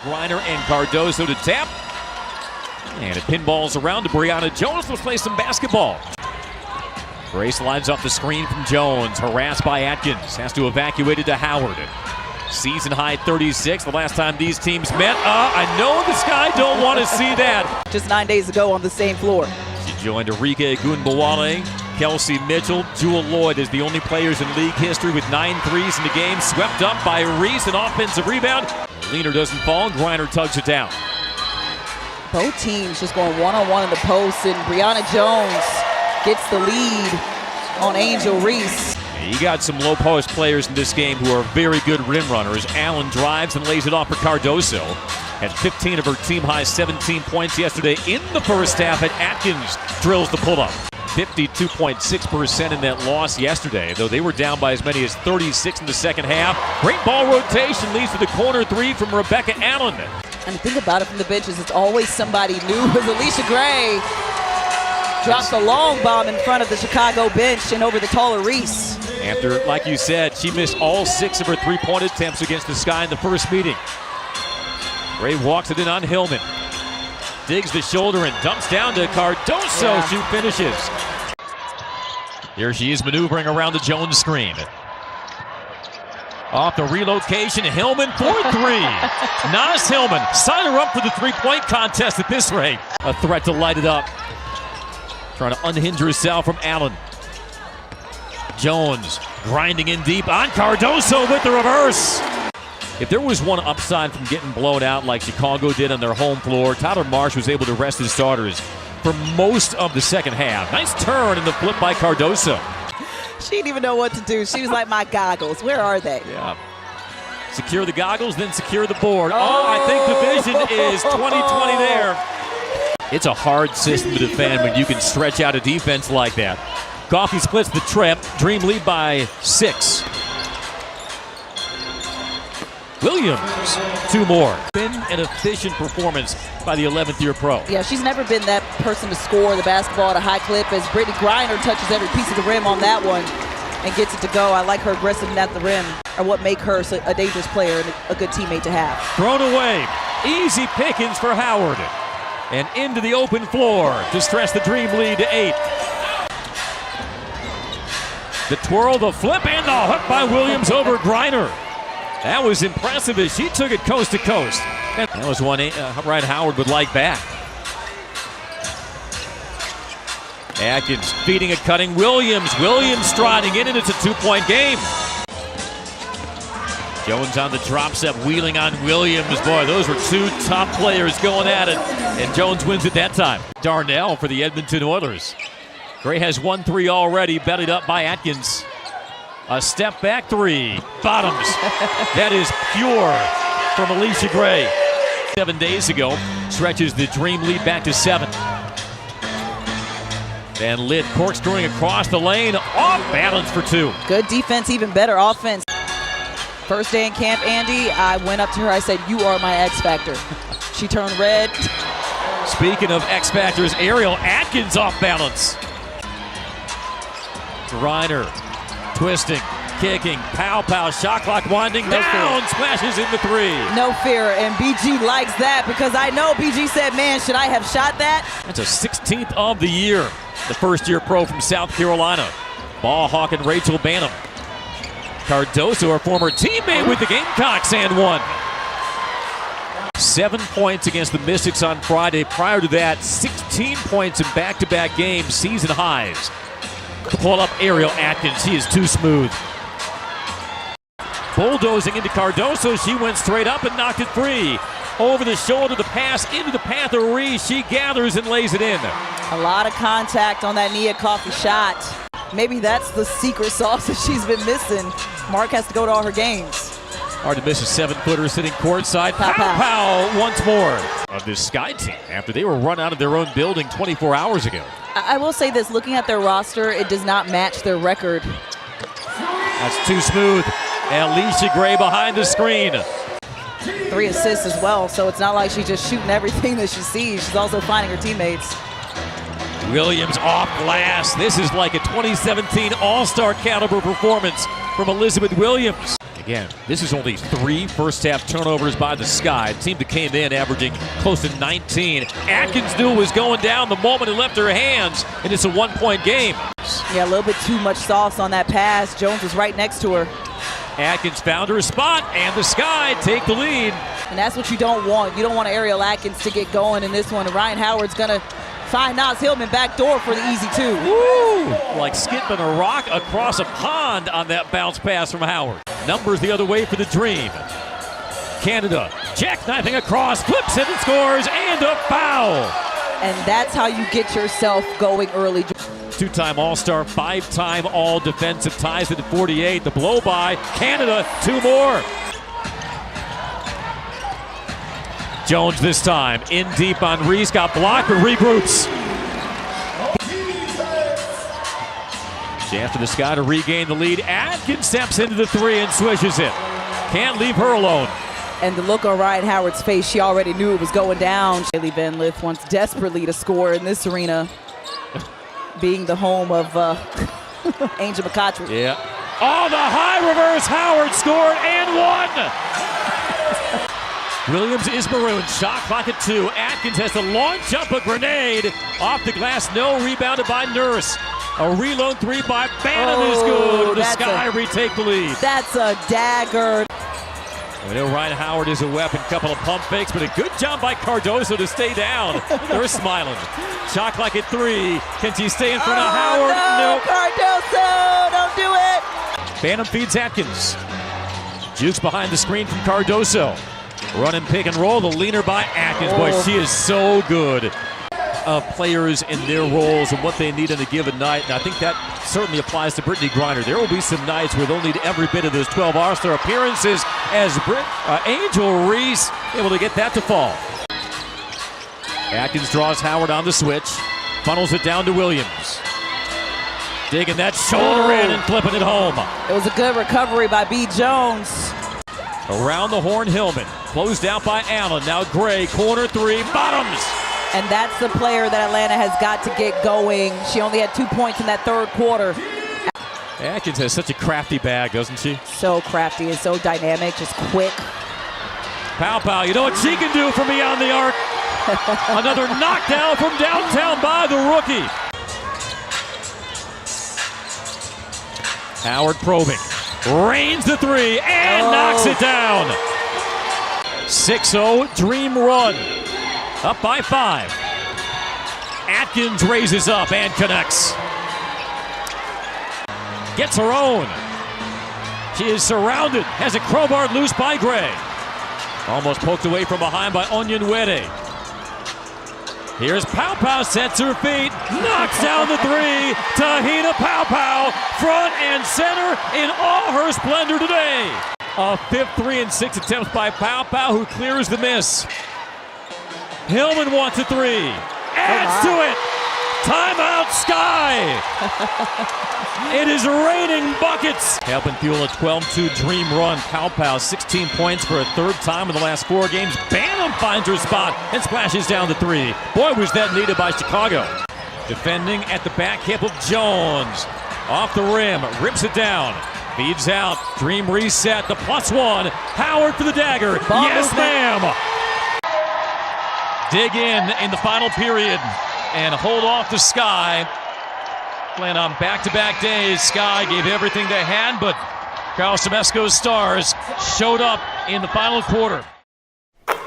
Griner and Cardoso to tap. And it pinballs around to Brianna Jones. Let's play some basketball. Grace lines up the screen from Jones. Harassed by Atkins. Has to evacuate it to Howard. Season high 36. The last time these teams met. I know the Sky don't want to see that. Just 9 days ago on the same floor. She joined Arike Gunbowale, Kelsey Mitchell, Jewel Lloyd is the only players in league history with 9 threes in the game. Swept up by Reese, an offensive rebound. Leaner doesn't fall. Griner tugs it down. Both teams just going one-on-one in the post, and Brianna Jones gets the lead on Angel Reese. You got some low post players in this game who are very good rim runners. Allen drives and lays it off for Cardoso. Had 15 of her team-high 17 points yesterday in the first half, and Atkins drills the pull-up. 52.6% in that loss yesterday, though they were down by as many as 36 in the second half. Great ball rotation leads to the corner three from Rebecca Allen. And think about it from the benches, it's always somebody new. As Alicia Gray drops a long bomb in front of the Chicago bench and over the taller Reese. After, like you said, she missed all 6 of her three-point attempts against the Sky in the first meeting. Gray walks it in on Hillman. Digs the shoulder and dumps down to Cardoso. Yeah. She finishes. Here she is maneuvering around the Jones screen. Off the relocation, Hillman for 3. Nas Hillman, sign her up for the three-point contest at this rate. A threat to light it up. Trying to unhinge herself from Allen. Jones grinding in deep on Cardoso with the reverse. If there was one upside from getting blown out like Chicago did on their home floor, Tyler Marsh was able to rest his starters for most of the second half. Nice turn in the flip by Cardoso. She didn't even know what to do. She was like, my goggles, where are they? Yeah. Secure the goggles, then secure the board. I think the vision is 20-20 there. It's a hard system to defend when you can stretch out a defense like that. Coffee splits the trip. Dream lead by 6. Williams, 2 more. Been an efficient performance by the 11th year pro. Yeah, she's never been that person to score the basketball at a high clip as Brittany Griner touches every piece of the rim on that one and gets it to go. I like her aggressiveness at the rim, or what make her a dangerous player and a good teammate to have. Thrown away. Easy pickings for Howard. And into the open floor to stretch the Dream lead to 8. The twirl, the flip, and the hook by Williams over Griner. That was impressive as she took it coast to coast. And that was one Ryan Howard would like back. Atkins feeding a cutting Williams. Williams striding in, and it's a 2-point game. Jones on the drop step, wheeling on Williams. Boy, those were 2 top players going at it. And Jones wins it that time. Darnell for the Edmonton Oilers. Gray has 1 3 already, bellied up by Atkins. A step back 3. Bottoms. That is pure from Alicia Gray. 7 days ago, stretches the Dream lead back to 7. Then Litt corkscrewing across the lane, off balance for 2. Good defense, even better offense. First day in camp, Andy, I went up to her, I said, you are my X Factor. She turned red. Speaking of X Factors, Ariel Atkins off balance. Griner twisting, kicking, pow, shot clock winding down, splashes in the 3. No fear, and BG likes that because I know BG said, man, should I have shot that? That's a 16th of the year. The first-year pro from South Carolina. Ball hawking Rachel Banham. Cardoso, her former teammate with the Gamecocks, and 1. 7 points against the Mystics on Friday. Prior to that, 16 points in back-to-back games, season highs. Pull up Ariel Atkins. She is too smooth. Bulldozing into Cardoso. She went straight up and knocked it free. Over the shoulder, the pass into the path of Reese. She gathers and lays it in. A lot of contact on that Nia Coffey shot. Maybe that's the secret sauce that she's been missing. Mark has to go to all her games. Hard to miss a 7-footer sitting courtside. Pow once more of this Sky team after they were run out of their own building 24 hours ago. I will say this, looking at their roster, it does not match their record. That's too smooth. Alicia Gray behind the screen. 3 assists as well, so it's not like she's just shooting everything that she sees. She's also finding her teammates. Williams off glass. This is like a 2017 All-Star caliber performance from Elizabeth Williams. Again, this is only 3 first-half turnovers by the Sky. A team that came in averaging close to 19. Atkins knew it was going down the moment it left her hands, and it's a 1-point game. Yeah, a little bit too much sauce on that pass. Jones was right next to her. Atkins found her spot, and the Sky take the lead. And that's what you don't want. You don't want Ariel Atkins to get going in this one. And Ryan Howard's going to find Naz Hillman back door for the easy 2. Woo! Like skipping a rock across a pond on that bounce pass from Howard. Numbers the other way for the Dream. Canada jackknifing across, flips it and scores, and a foul. And that's how you get yourself going early. 2-time All-Star, 5-time All-Defensive, ties it at 48. The blow by Canada, 2 more. Jones this time, in deep on Reese, got blocked, but regroups. Chance for the Sky to regain the lead. Atkins steps into the 3 and swishes it. Can't leave her alone. And the look on Ryan Howard's face, she already knew it was going down. Shaylee Van Lith wants desperately to score in this arena, being the home of Angel McCottry. Yeah. Oh, the high reverse. Howard scored and won. Williams is marooned. Shot clock at 2. Atkins has to launch up a grenade. Off the glass, no. Rebounded by Nurse. A reload 3 by Bannon is good. The Sky retake the lead. That's a dagger. We know Ryan Howard is a weapon. Couple of pump fakes, but a good job by Cardoso to stay down. They're smiling. Shot clock at 3. Can she stay in front of Howard? No, Cardoso, don't do it. Bannon feeds Atkins. Jukes behind the screen from Cardoso. Running pick and roll, the leaner by Atkins. Boy, she is so good. Players in their roles and what they need on a given night. And I think that certainly applies to Brittany Griner. There will be some nights where they'll need every bit of those 12 All-Star appearances as Angel Reese able to get that to fall. Atkins draws Howard on the switch. Funnels it down to Williams. Digging that shoulder in and flipping it home. It was a good recovery by B. Jones. Around the horn, Hillman. Closed out by Allen. Now Gray, corner 3, bottoms. And that's the player that Atlanta has got to get going. She only had 2 points in that 3rd quarter. Atkins has such a crafty bag, doesn't she? So crafty and so dynamic, just quick. Pow, you know what she can do from beyond the arc? Another knockdown from downtown by the rookie. Howard probing. Rains the 3 and knocks it down. 6-0 Dream run. Up by 5. Atkins raises up and connects. Gets her own. She is surrounded. Has it crowbarred loose by Gray. Almost poked away from behind by Onyenwere. Here's Pow, sets her feet. Knocks down the 3. Tahina Pow, front and center in all her splendor today. A 5th 3 and 6 attempts by Pow, who clears the miss. Hillman wants a 3. Adds to it. Timeout, Sky. It is raining buckets. Helping fuel a 12-2 Dream run. Pow, 16 points for a 3rd time in the last 4 games. Bannon finds her spot and splashes down the 3. Boy, was that needed by Chicago. Defending at the back hip of Jones. Off the rim, rips it down. Feeds out. Dream reset. The +1. Howard for the dagger. Yes, ma'am. Dig in the final period and hold off the Sky. Playing on back-to-back days. Sky gave everything they had, but Carl Semesco's Stars showed up in the final quarter.